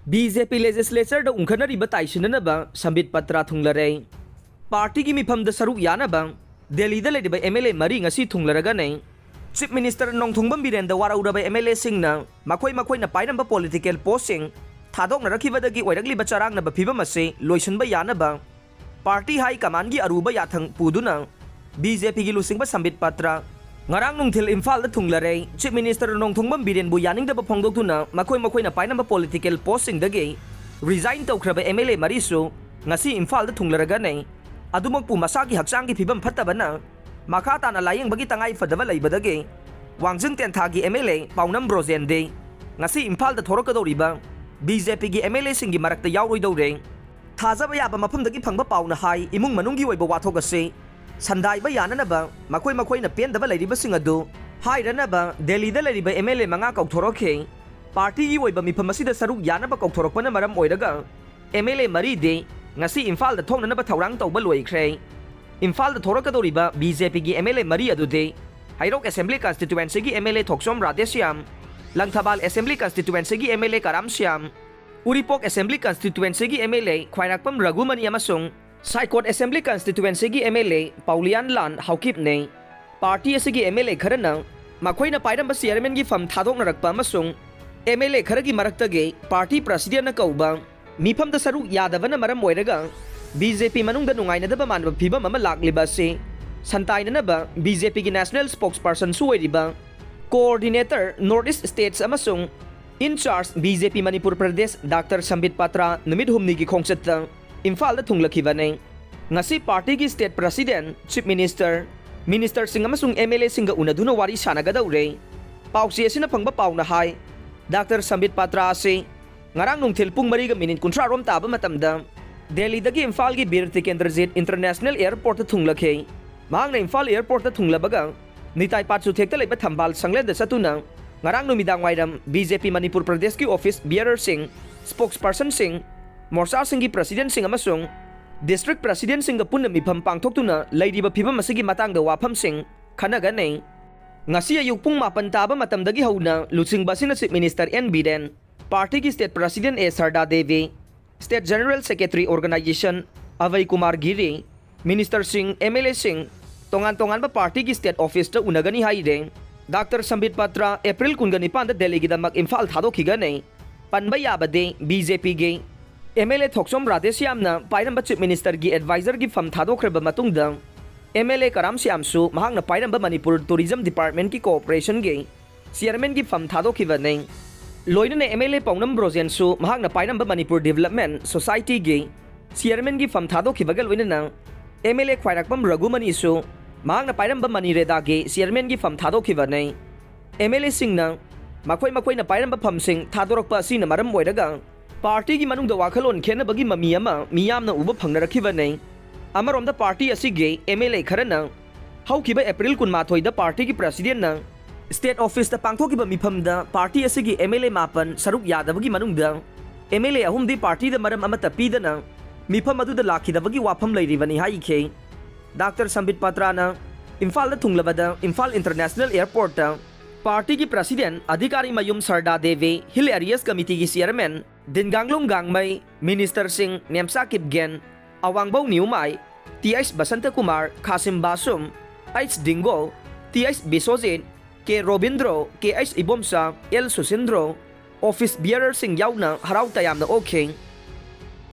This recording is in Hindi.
बीजेपी लेजिस्लेचर उंखनरीब ताइसिननब संबित पत्र थुंगलरे पार्टी की मिफम सरुक यानब दिल्ली लेरिब एमएलए मरी ngasi थुंगलरगने चीफ मिनिस्टर नोंथुंगबम बिरेन वारौरब एमएलए सिंगना मखोय मखोयना पाइरंब पॉलिटिकल पोस्टिंग थादोकनरखिबदगी ओइरगलिब चरांगनब फिबम असे लोइसनब यानब पार्टी हाई कमान की अरुब याथंग पुदुना बीजेपी की लुसिंगब संबित पत्र ngarang nungthil imphal da thunglare chief minister nongthungbam biren bu yaning da phongdoktuna makhoi makhoi na painamba political posting dagi resign tawkhraba mla mari su ngasi imphal da thunglaraga nei adumok pu masa gi hakchang gi phibam phattabana makha ta na layeng bagi tangai fadaba leibadagi wangjing ten thagi mla paunam brozen de ngasi imphal da thorokadoriba bjp gi mla sing gi marakta yauroi dore thajaba yaba mafam dagi phangba pauna hai imung manung gi oiba wathok ase संदाई यानब मखोई मखोई पेंदब हाइरनब दिल्ली लेरिब एमएलए मंगा कौथोरखे पार्टी की मिफम सरुक यानब कौथोरपन मरम एमएलए मरीदे ngasi इम्फाल थोंगनब थौरांग तौब लोइख्रे इम्फाल थोरकदोरिब बीजेपी की एमएलए मरी अदुदे हाइरोक असेंबली कॉन्स्टिट्यूएंसी की MLA Thoksom Radheshyam Langthabal assembly constituency की MLA Karamshyam Uripok assembly constituency की एमएलए ख्वाइराकपम रघुमनी अमसुंग साइकोट असेंबली कॉन्स्टिट्यूएंसी की एमएलए पाउलियान लान हाउकिप ने पार्टी की एमएलए खरना मखोइना पाइरंब चेयरमैन की फम थादोकनरक्प अमसुंग एमएलए खर की मरक्तगे पार्टी प्रेसिडेंट कौब मिफम सरुक यादवन मरम ओइरगा बीजेपी मनुंग नुंगाइनदब मानब फिबम अमा लाक्लिबा से संताइननब बीजेपी की नेशनल स्पोक्सपर्सन सुओइरिबा कोऑर्डिनेटर नॉर्थ ईस्ट स्टेट्स अमसुंग in-charge BJP Manipur Pradesh doctor Sambit Patra नुमित हुमनी की खोंगचत इम्फाल थुंगलखिबने ngasi पार्टी की state president chief minister Singh अमसुंग एमएलए सिंह उनदुना वारी सानगदौरे पाउसी असिना फंगबा पाउना हाई डॉक्टर संबित पात्रा से ngarang nungthil pung 4:30 rom taba matamda Delhi दगी Imphal की बीर तिकेंद्रजीत इंटरनेशनल एयरपोर्ट थुंगलखे मांगना इम्फाल एयरपोर्ट थुंगलबगा निताई पाचु थेक्ता लेबा थंबाल संगलेद सतुना ngarang नुमिदांग वाइरम बीजेपी मणिपुर प्रदेश की office bearer Singh spokesperson Singh Morcha Singh की प्रेसिडेंट सिंह अमसुंग डिस्ट्रिक्ट प्रेसिडेंट सिंह पुन मिफम पांगथोक्तुना लेरिबा फिबम असगी मातांग दा वाफम सिंह खनगने ngasi ayuk pung 8 taba matamdagi hauna lusingbasina chief minister N Biren party की state president A Sarda Devi state general secretary organisation Avay Kumar Giri minister Singh MLA Singh तोंगान तोंगान पार्टी की स्टेट ऑफिस उनगनी हाइरे डॉक्टर संबित पात्रा अप्रैल 19 दिल्ली की इम्फाल थादोखिगने पनब याबदे बीजेपी के एमएलए थोक्सोम राधेश्याम पाइरंब चीफ मिनिस्टर की एडवाइजर की फम थादोख्रब एमएलए करामश्यामसु महांगना पाइरंब मणिपुर टूरिज्म डिपार्टमेंट की कोऑपरेशन के चेयरमैन की फम थादोखिबने लोइनने एमएलए पौनम ब्रोजेंसु महांगना पाइरंब मणिपुर डेवलपमेंट सोसाइटी के चेयरमैन की फम थादोखिबगल लोइनना एमएलए ख्वाइराकपम रघुमनीसु महांगना पाइरंब मणिरेदा के चेयरमैन की फम थादोखिबने एमएलए सिंगना मखोय मखोयना पाइरंब फम सिंग थादोरकपा असिना मरम ओइरगा पार्टी की मनुंग वाखलोन खेनबगी ममी अमा मियामना उब फंगनरखिबने अमरोमदा पार्टी असिगे एमएलए खरना हौखिबा अप्रैल 19 पार्टी की प्रेसिडेंट स्टेट ऑफिस पांथोखिबा मिफमदा पार्टी असिगी एमएलए मापन सरुक यादबगी मनुंगदा एमएलए अहुमदी पार्टी द मरम अमता पीदना मिफम अदुदा लाखिदबगी वाफम लैरिबनी हाइखे डॉक्टर संबित पात्राना इम्फाल थुंगलबदा इम्फाल इंटरनेशनल एयरपोर्ट पार्टी की president Adhikarimayum Sarda Devi hill areas committee की chairman Dinganglung Gangmei minister Singh Nemcha Kipgen Awangbou Newmai TS Basant Kumar Khashim Vashum H Dingo TS Biswajit K Robindro K H Ibomcha L Susindro office bearer Singh याउना हराउ तयामना ओखे